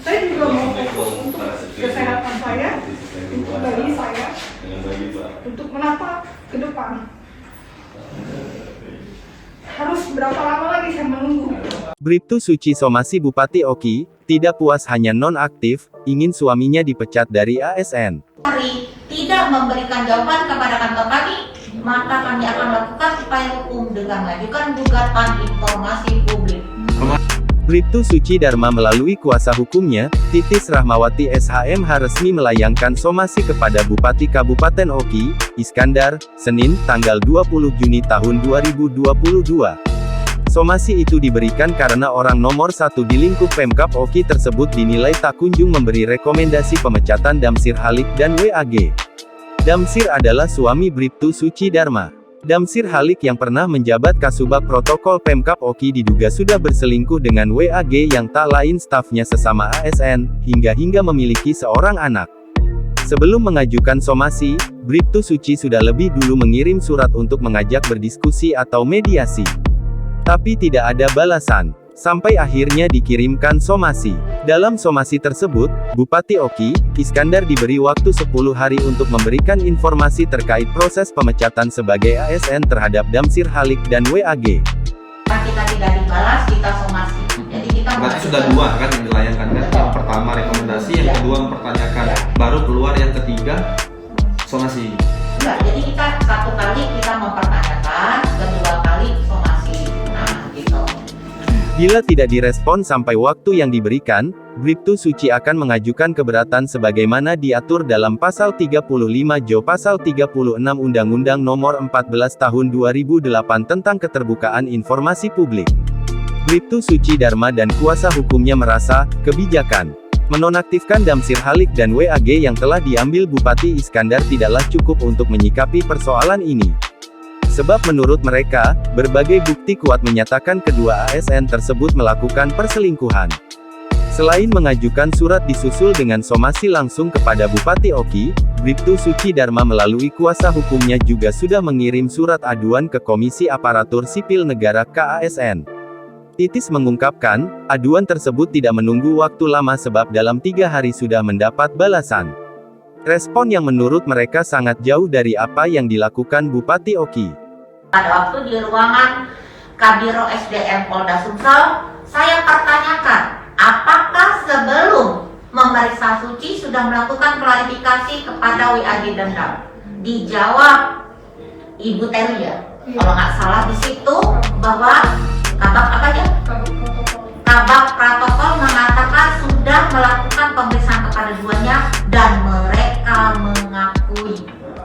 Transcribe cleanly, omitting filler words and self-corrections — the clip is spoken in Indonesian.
Saya juga mau fokus untuk kesehatan saya, untuk bayi saya, untuk menata ke depan. Harus berapa lama lagi saya menunggu? Bribtu Suci Somasi Bupati Oki, tidak puas hanya nonaktif, ingin suaminya dipecat dari ASN. Tidak memberikan jawaban kepada kantor kami, maka kami akan lakukan upaya hukum dengan mengajukan gugatan informasi publik. Bribtu Suci Dharma melalui kuasa hukumnya, Titis Rahmawati SHMH resmi melayangkan somasi kepada Bupati Kabupaten Oki, Iskandar, Senin, tanggal 20 Juni tahun 2022. Somasi itu diberikan karena orang nomor 1 di lingkup Pemkab Oki tersebut dinilai tak kunjung memberi rekomendasi pemecatan Damsir Halik dan WAG. Damsir adalah suami Bribtu Suci Dharma. Damsir Halik yang pernah menjabat Kasubag Protokol Pemkab Oki diduga sudah berselingkuh dengan WAG yang tak lain stafnya sesama ASN, hingga memiliki seorang anak. Sebelum mengajukan somasi, Bribtu Suci sudah lebih dulu mengirim surat untuk mengajak berdiskusi atau mediasi. Tapi tidak ada balasan. Sampai akhirnya dikirimkan somasi. Dalam somasi tersebut, Bupati Oki, Iskandar diberi waktu 10 hari untuk memberikan informasi terkait proses pemecatan sebagai ASN terhadap Damsir Halik dan WAG. Kita tidak dibalas, kita somasi. Jadi kita berarti sudah dua kan yang dilayangkan kan? Yang pertama rekomendasi, yang kedua mempertanyakan. Baru keluar yang ketiga, somasi. Enggak, jadi kita satu kali kita mempertanyakan, kedua kali somasi. Nah, gitu. Bila tidak direspon sampai waktu yang diberikan, Bribtu Suci akan mengajukan keberatan sebagaimana diatur dalam Pasal 35 Jo Pasal 36 Undang-Undang Nomor 14 Tahun 2008 tentang Keterbukaan Informasi Publik. Bribtu Suci Dharma dan kuasa hukumnya merasa, kebijakan menonaktifkan Damsir Halik dan WAG yang telah diambil Bupati Iskandar tidaklah cukup untuk menyikapi persoalan ini. Sebab menurut mereka, berbagai bukti kuat menyatakan kedua ASN tersebut melakukan perselingkuhan. Selain mengajukan surat disusul dengan somasi langsung kepada Bupati Oki, Bribtu Suci Dharma melalui kuasa hukumnya juga sudah mengirim surat aduan ke Komisi Aparatur Sipil Negara (KASN). Titis mengungkapkan, aduan tersebut tidak menunggu waktu lama sebab dalam 3 hari sudah mendapat balasan. Respon yang menurut mereka sangat jauh dari apa yang dilakukan Bupati Oki. Pada waktu di ruangan Kabiro SDM Polda Sumsel, saya pertanyakan, apakah sebelum memeriksa Suci sudah melakukan klarifikasi kepada WAG dan DAM? Dijawab Ibu Telia, kalau nggak salah di situ bahwa Kabak apa ya? Kabak Protokol mengatakan sudah melakukan pemeriksaan kepada keduanya dan mereka